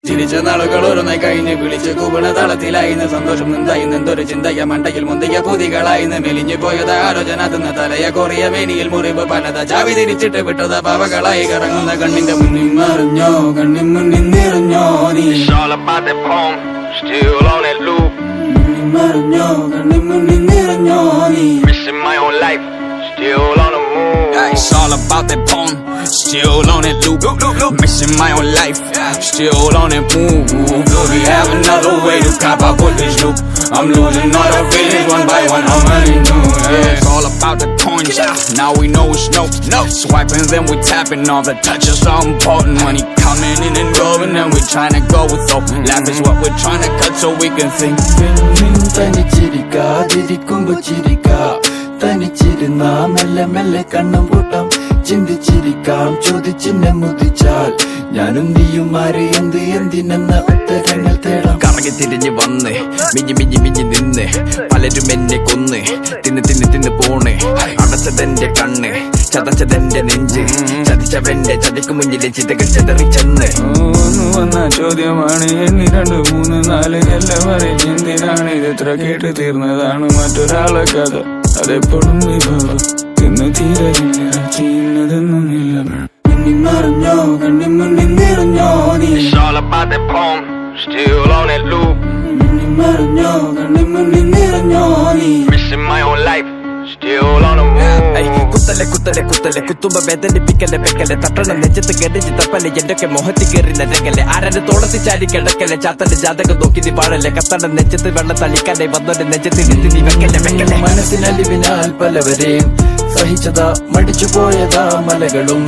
ചിരിച്ച നാളുകൾ ഓരോന്നായി കഴിഞ്ഞ് വിളിച്ച് കൂവണ താളത്തിലായിന്ന് സന്തോഷം നിന്തായിന്ന് എന്തൊരു ചിന്തയ മണ്ടയിൽ മുന്തിയ പൂതികളായിന്ന് മെലിഞ്ഞു പോയത് ആലോചന തിന്ന തലയ കൊറിയ മേനിയിൽ മുറിവ് പലത ചാവി തിരിച്ചിട്ട് വിട്ടത പാവകളായി കറങ്ങുന്ന കണ്ണിന്റെ മുന്നിൽ മറിഞ്ഞോ കണ്ണിൻ മുന്നിൽ നിറഞ്ഞോ നീ മറിഞ്ഞോ കണ്ണിൻ മുന്നിൽ നിറഞ്ഞോ നീ Still on the move. It's all about that porn. Still on that loop. Missing my own life. Still on that move. Do we have another way to cop up with this loop? I'm losing all the feelings one by one. How many new? Yeah. It's all about the coins. Now we know it's no. Swiping, then we tapping. All the touches are important. Money coming in and going, and we trying to go with hope. Laugh is what we're trying to cut so we can think. തനിച്ചിരുന്ന മെല്ലെ മെല്ലെ കണ്ണും പൂട്ടാം ചിന്തിച്ചിരിക്കാം ചോദിച്ചിന്നെ മുതിച്ചാൽ ഞാനും നീയും ആര് എന്ത് എന്തിനെന്ന ഉത്തരങ്ങൾ തേടാം കറങ്ങി തിരിഞ്ഞ് വന്ന് മിഞ്ഞി മിഞ്ഞി മിഞ്ഞി നിന്ന് പലരും എന്നെ കൊന്ന് തിന്ന് പോണേ അടച്ചതെന്റെ കണ്ണ് ചതച്ചതെന്റെ നെഞ്ച് ചതിച്ചവന്റെ ചതിക്ക് മുന്നിലെ ചിതകൾ ചെതറിച്ചെന്ന് വന്ന ചോദ്യമാണ് എണ്ണി 2 3 4 എല്ലാം വരെ എന്തിനാണ് ഇതെത്ര കേട്ട് തീർന്നതാണ് മറ്റൊരാളെ കഥ അതെപ്പോഴും വിഭവം തിന്ന് തീരതൊന്നുമില്ല മറിഞ്ഞോ കണ്ണിൻ മുന്നിൽ നിറഞ്ഞോ നീ മറിഞ്ഞോ കണ്ണിൻ മുന്നിൽ നിറഞ്ഞോ നീ കുത്തലെ കുത്തുമ്പോ വേദനിപ്പിക്കല്ലേ വെക്കല്ലേ തട്ടണം നെഞ്ചത്ത് കെടിച്ച് തപ്പല്ലേ എന്റെയൊക്കെ മുഖത്തി കയറി നരകല്ലേ ആരന്റെ തോളത്തി ചാടി കിടക്കല്ലേ ചാത്തന്റെ ജാതകം നോക്കി നീ പാടല്ലേ കത്തണം നെഞ്ചത്ത് വെള്ളം തളിക്കല്ലേ വന്നോന്റെ നെഞ്ചത്ത് നീ വെക്കല്ലേ മനസ്സിനലിവിനാൽ പലവരെയും സഹിച്ചതാ മടിച്ചു പോയതാ മലകളും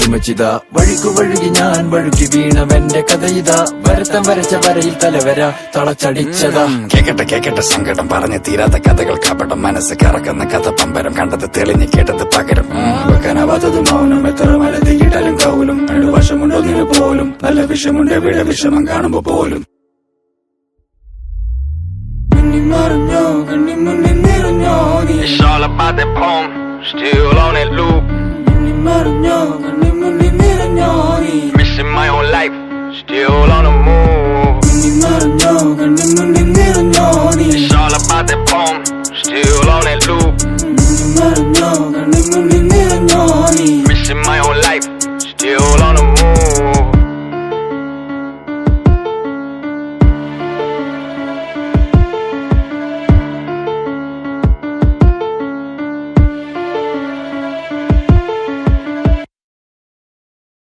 ചുമച്ചിതാ വഴിക്കു വഴുകി ഞാൻ വഴുകി വീണവന്റെ കഥയിതാ വരത്തം വരച്ച വരയിൽ തലവര തളച്ചടിച്ചതാ കേക്കട്ടെ സങ്കടം പറഞ്ഞു തീരാത്ത കഥകൾ കപടം മനസ്സ് കറക്കുന്ന കഥ പമ്പരം കണ്ടത് തെളിഞ്ഞ് കേട്ടത് പകരം വെക്കാനാവാത്തത് മൗനം എത്ര മലതി കിട്ടാലും കൗലും വശമുണ്ടോ നിന് പോലും നല്ല വിഷമുണ്ട് എവിടെ വിഷമം കാണുമ്പോ പോലും മറിഞ്ഞോ കണ്ണിൻ മുന്നിൽ നിറഞ്ഞോ നീ Still on that loop. മറിഞ്ഞോ കണ്ണിൻ